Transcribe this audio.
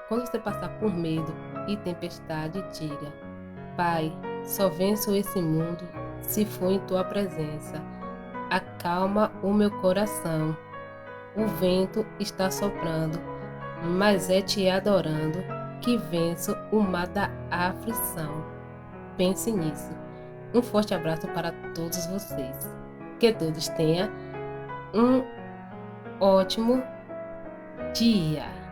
Quando você passar por medo e tempestade, diga: Pai, só venço esse mundo se for em tua presença. Acalma o meu coração. O vento está soprando, mas é te adorando que venço o mar da aflição. Pense nisso. Um forte abraço para todos vocês. Que todos tenham um ótimo dia.